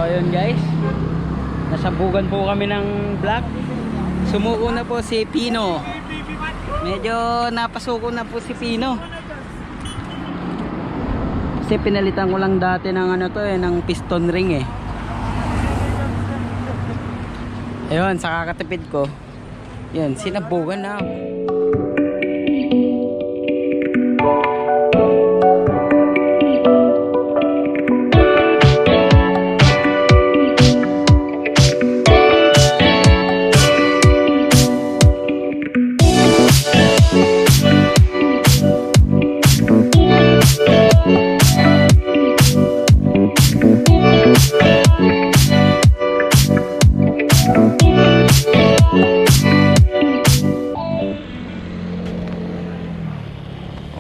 ayun guys, nasabugan po kami ng vlog. Sumuko na po si Pino. Medyo napasuko na po si Pino. Kasi pinalitan ko lang dati ng ano to ng piston ring eh. Ayun, sa kakatipid ko. Yun, sinabugan na ako.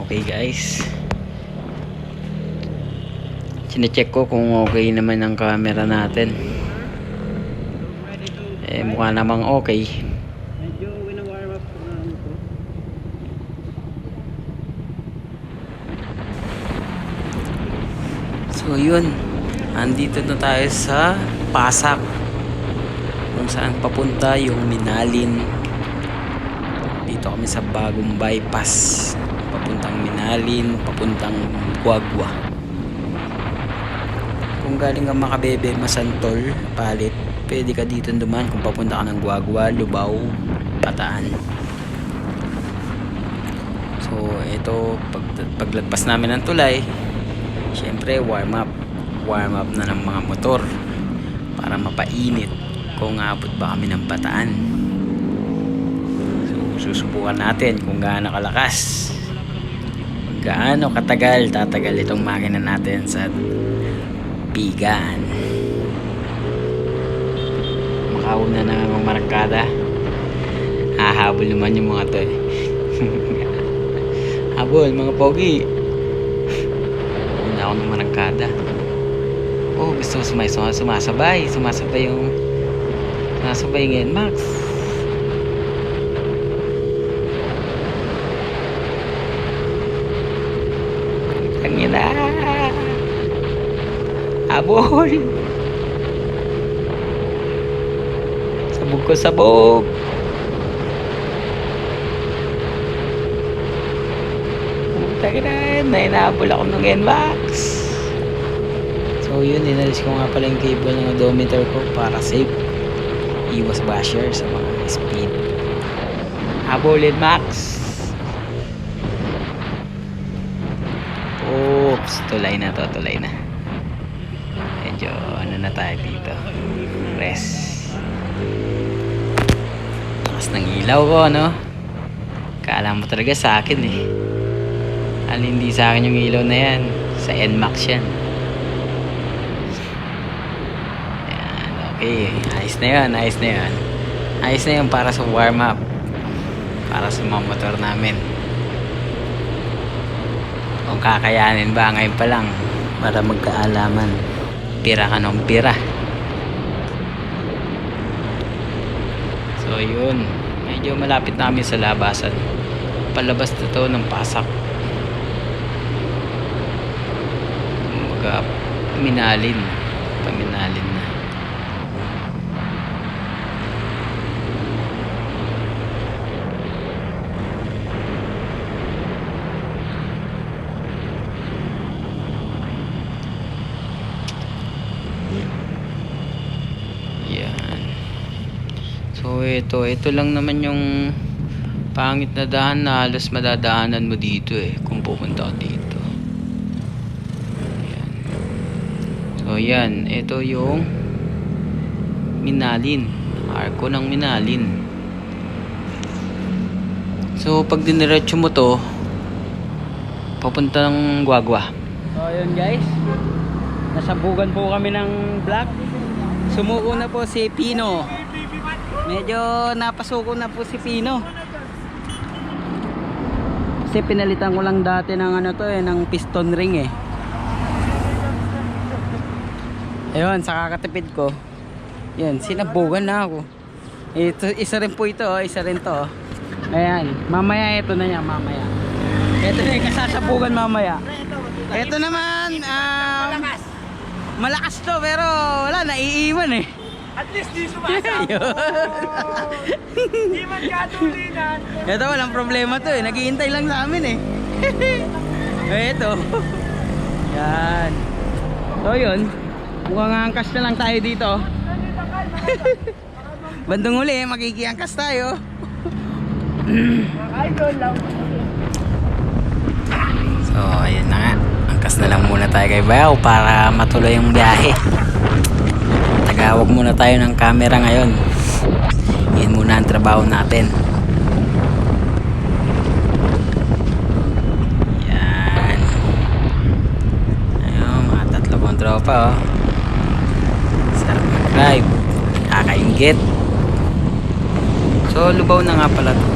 Okay guys, sinecheck ko kung okay naman ang camera natin. Mukha namang okay. Medyo wina-warm up na ito. So yun, andito na tayo sa Pasak, kung saan papunta yung Minalin. Dito kami sa bagong bypass, papuntang Minalin, papuntang Guagua. Kung galing ka Makabebe, Masantol, Palit, pwede ka dito dumaan kung papunta ka ng Guagua, Lubao, Bataan. So ito, paglagpas namin ng tulay, syempre warm up na ng mga motor para mapainit kung abot ba kami ng Bataan. So susubukan natin kung gaano kalakas, gaano katagal tatagal itong makina natin sa Bigan. Makauna na mga markada, hahabol naman yung mga to eh. Habol mga pogi, una ako ng markada. Oh, gusto ko sumasabay yung ngayon Max. Tangina, habol, sabog ko sabog. Tangina, nainabol ako ng NMAX. So yun, inalis ko nga pala yung cable ng odometer ko para safe, iwas basher sa mga speed. Habol NMAX. Oops, tulay na. Medyo ano na tayo dito, rest. Lakas ng ilaw ko, no? Kala mo talaga sa akin eh. Hindi sa akin yung ilaw na yan, sa NMAX yan. Yan, okay, ayos na yun para sa warm up, para sa mga motor namin. Kung kakayanin ba ngayon pa lang, para magkaalaman, pira ka ng pira. So yun, medyo malapit namin sa labasan, palabas na to ng Pasak, Minalin na. Yan. So ito lang naman yung pangit na daan na halos madadaanan mo dito eh, kung pupunta ka dito. So yan, ito yung Minalin, arko ng Minalin. So pag diniretso mo to, papunta ng Guagua. So ayun guys, nasabugan po kami ng vlog. Sumuko na po si Pino. Medyo napasuko na po si Pino. Kasi pinalitan ko lang dati ng ano to ng piston ring eh. Ayun, sa kakatipid ko, yun, sinabugan na ako. Ito, isa rin po ito, isa rin to. Ayan, mamaya ito na niya, mamaya. Ito na yung kasasabugan mamaya. Ito naman, Malakas to pero wala, naiiwan eh. At least di sumasama. Di man katulinan. Ito walang problema to eh, naghihintay lang sa amin eh. Ito. Yan. So yun, mukhang angkas na lang tayo dito. Bandang uli, makikiangkas tayo. Idol lang. So ayun na nga, angkas na lang muna tayo kay Bayaw para matuloy yung biyahe. Tagawag muna tayo ng camera ngayon. Yun muna ang trabaho natin. Yan. Ayun, mga tatlo pong tropa oh. Sarap mag-drive, nakakaingit. So lubaw na nga pala to.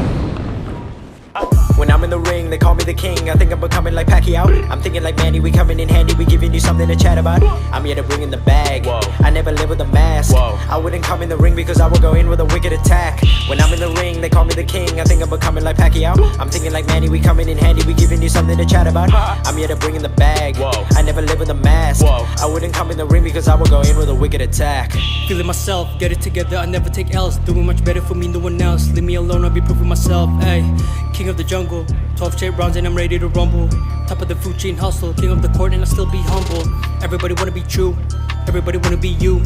When I'm in the ring, they call me the king. I think I'm becoming like Pacquiao. I'm thinking like Manny, we coming in handy. We giving you something to chat about. I'm here to bring in the bag. Whoa. I never live with a mask. Whoa. I wouldn't come in the ring because I would go in with a wicked attack. When I'm in the ring, they call me the king. I think I'm becoming like Pacquiao. I'm thinking like Manny, we coming in handy. We giving you something to chat about. I'm here to bring in the bag. Whoa. I never live with a mask. Whoa. I wouldn't come in the ring because I would go in with a wicked attack. Feeling myself, get it together, I never take L's. Doing much better for me, no one else. Leave me alone, I'll be proving myself. Ay, king of the jungle, 12 straight rounds and I'm ready to rumble. Top of the food chain hustle, king of the court and I'll still be humble. Everybody wanna be true, everybody wanna be you.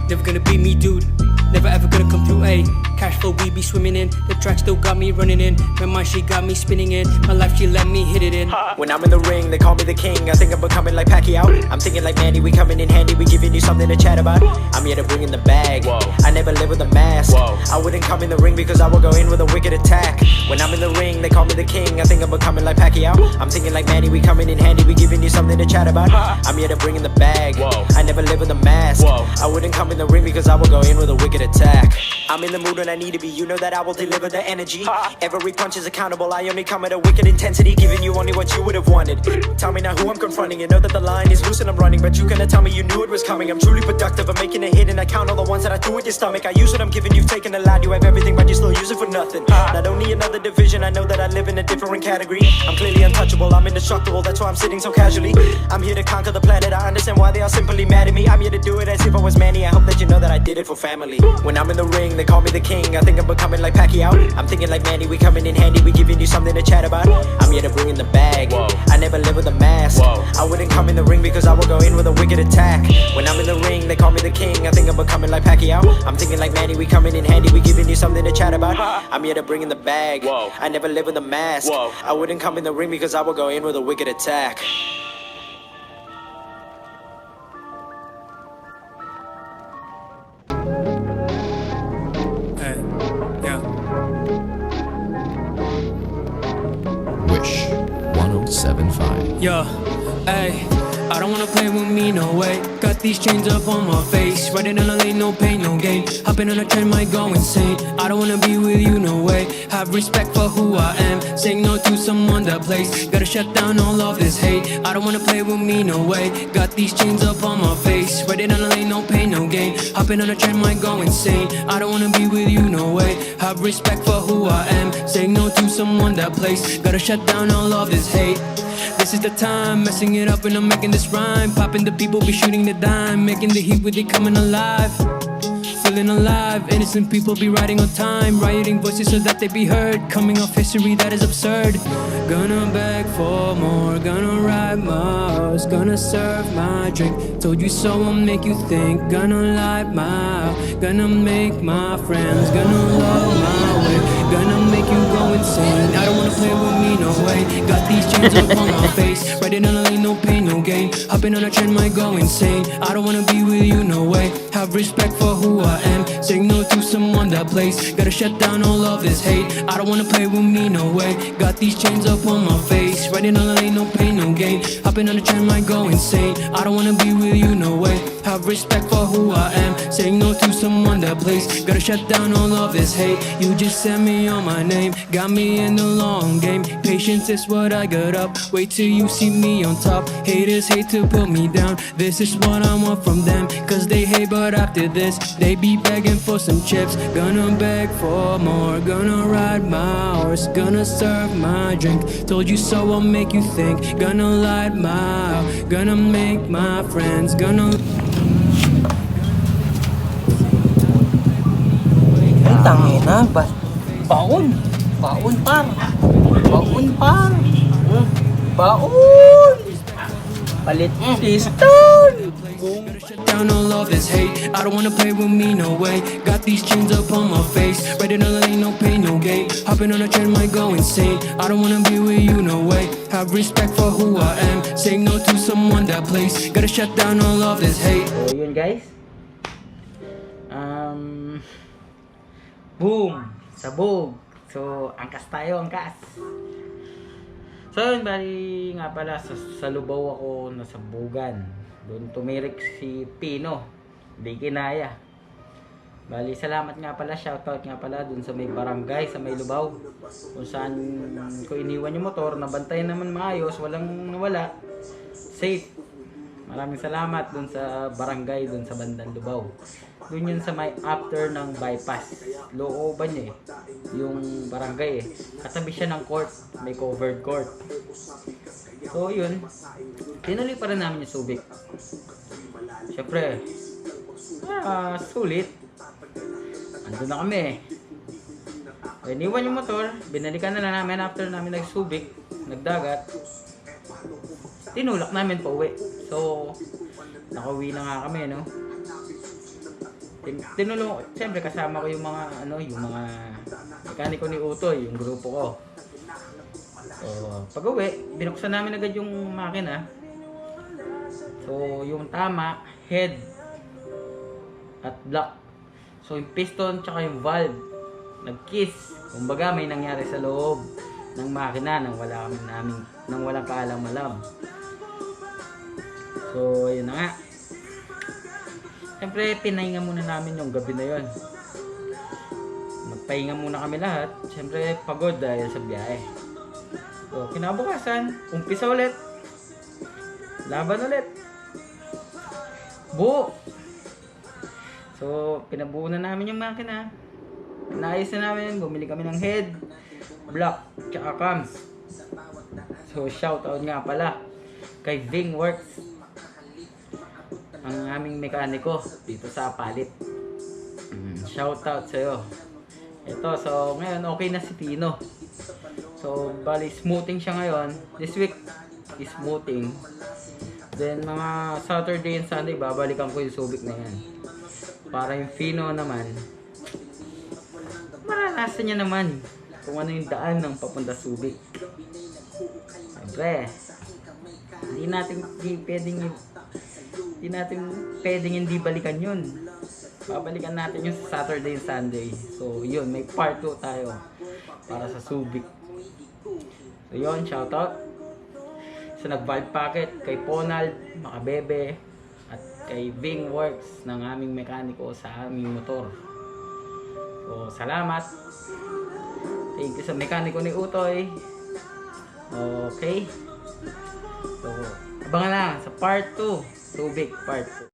Never gonna be me, dude. Never ever gonna come through, ayy. Cash flow we be swimming in. The track still got me running in. My mind, she got me spinning in. My life, she let me hit it in. When I'm in the ring, they call me the king. I think I'm becoming like Pacquiao. I'm thinking like Manny, we coming in handy. We giving you something to chat about. I'm here to bring in the bag. Whoa. I never live with a mask. Whoa. I wouldn't come in the ring because I would go in with a wicked attack. When I'm in the ring, they call me the king. I think I'm becoming like Pacquiao. I'm thinking like Manny, we coming in handy. We giving you something to chat about. I'm here to bring in the bag. Whoa. I never live with a mask. Whoa. I wouldn't come in the ring because I would go in with a wicked attack. I'm in the mood when I need to be. You know that I will deliver the energy. Every punch is accountable. I only come at a wicked intensity, giving you only what you would have wanted. Tell me now who I'm confronting. You know that the line is loose and I'm running, but you cannot tell me you knew it was coming. I'm truly productive. I'm making a hit and I count all the ones that I threw at your stomach. I use what I'm giving. You've taken a lot. You have everything, but you still use it for nothing. Not only another division. I know that I live in a different category. I'm clearly untouchable. I'm indestructible. That's why I'm sitting so casually. I'm here to conquer the planet. I understand why they are simply mad at me. I'm here to do it as if I was Manny. I hope that you know that I did it for family. When I'm in the ring, they call me the king. I think I'm becoming like Pacquiao. I'm thinking like Manny, we coming in handy. We giving you something to chat about. I'm here to bring in the bag. Whoa. I never live with a mask. Whoa. I wouldn't come in the ring because I would go in with a wicked attack. When I'm in the ring, they call me the king. I think I'm becoming like Pacquiao. I'm thinking like Manny, we coming in handy. We giving you something to chat about. I'm here to bring in the bag. Whoa. I never live with a mask. Whoa. I wouldn't come in the ring because I would go in with a wicked attack. Wish 1075. Yeah, ayy. I don't wanna play with me, no way. Got these chains up on my face. Riding on a lane, no pain, no gain. Hopping on a train, might go insane. I don't wanna be with you, no way. Have respect for who I am. Saying no to someone that plays. Gotta shut down all of this hate. I don't wanna play with me, no way. Got these chains up on my face. Riding on a lane, no pain, no gain. Hopping on a train, might go insane. I don't wanna be with you, no way. Have respect for who I am. Saying no to someone that plays. Gotta shut down all of this hate. This is the time, messing it up and I'm making this rhyme. Popping the people, be shooting the dime. Making the heat with it coming alive. Feeling alive, innocent people be riding on time. Rioting voices so that they be heard. Coming off history that is absurd. Gonna beg for more, gonna ride my horse. Gonna serve my drink, told you so I'll make you think. Gonna light my, gonna make my friends. Gonna love my way, gonna make you go insane. I don't wanna play with me, no way. Got these chains up on my face. Riding on a lane, no pain, no gain. Hopping on a train, might go insane. I don't wanna be with you, no way. Have respect for who I am. Saying no to someone that plays. Gotta shut down all of this hate. I don't wanna play with me, no way. Got these chains up on my face. Riding on a lane, no pain, no gain. Hopping on a train, might go insane. I don't wanna be with you, no way. Have respect for who I am. Saying no to someone that plays. Gotta shut down all of this hate. You just sent me on my name. Got me in the long game. Patience is what I got up. Wait till you see me on top. Haters hate to put me down. This is what I want from them. Cause they hate, but after this they be begging for some chips. Gonna beg for more. Gonna ride my horse. Gonna serve my drink. Told you so I'll make you think. Gonna light my, gonna make my friends. Gonna Ayan na, baon. Baon par. Baon par. Baon. Palit piston. Shut down all of this hate. I don't wanna play with me, no way. Got these chains up on my face. Riding on the lane, no pain, no gain. Hopping on a train, might go insane. I don't wanna be with you, no way. Have respect for who I am. Saying no to someone that plays. Gotta shut down all of this hate. So yun guys. Boom. Sabog. So angkas tayo, angkas. So yun, bali nga pala sa Lubao ako nasabugan. Doon tumirik si Pino. Hindi kinaya. Bali salamat nga pala, shoutout nga pala doon sa may barangay, sa may Lubao. Kung saan ko iniwan yung motor, nabantayan naman maayos, walang nawala. Safe. Maraming salamat doon sa barangay, doon sa bandang Lubao. Doon yun sa may after ng bypass. Looban niya yung barangay Katabi siya ng court, may covered court. So yun, tinuloy pa rin namin yung Subic. Siyempre, sulit. Andun na kami. Iniwan yung motor, binalikan na lang namin after namin nag-Subic, nagdagat. Tinulak namin pa uwi. So, nakauwi na nga kami, no? Tinulong, siyempre kasama ko yung mga mekaniko ni Utoy, yung grupo ko. So, pag uwi, binuksan namin agad yung makina. So, yung tama, head at block. So, yung piston tsaka yung valve, nag-kiss. Kumbaga, may nangyari sa loob ng makina nang walang kaalam-alam. So, yun na nga. Siyempre, pinahinga muna namin yung gabi na yun. Magpahinga muna kami lahat. Siyempre, pagod dahil sa biyahe. So, kinabukasan, umpisa ulit. Laban ulit. Buo. So, pinabuo na namin yung makina. Naayos na namin. Bumili kami ng head, block, tsaka cams. So, shoutout nga pala kay Ving Works, ang aming mekaniko dito sa Palit. Shoutout sa'yo. Ito, so ngayon okay na si Pino. So bali smoothing siya ngayon. This week is smoothing. Then mga Saturday and Sunday babalikan ko yung Subic na yan. Para yung Pino naman, maranasan niya naman kung ano yung daan ng papunta Subic. Siyempre, hindi natin pwedeng hindi balikan yun. Babalikan natin yung sa Saturday and Sunday. So yun, may part 2 tayo para sa Subic. So yun, shoutout sa nag-valve packet kay Ponald, Makabebe, at kay Ving Works ng aming mekaniko sa aming motor. So salamat. Thank you sa mekaniko ni Utoy. Okay. So abangan lang sa part 2, Subic part 2.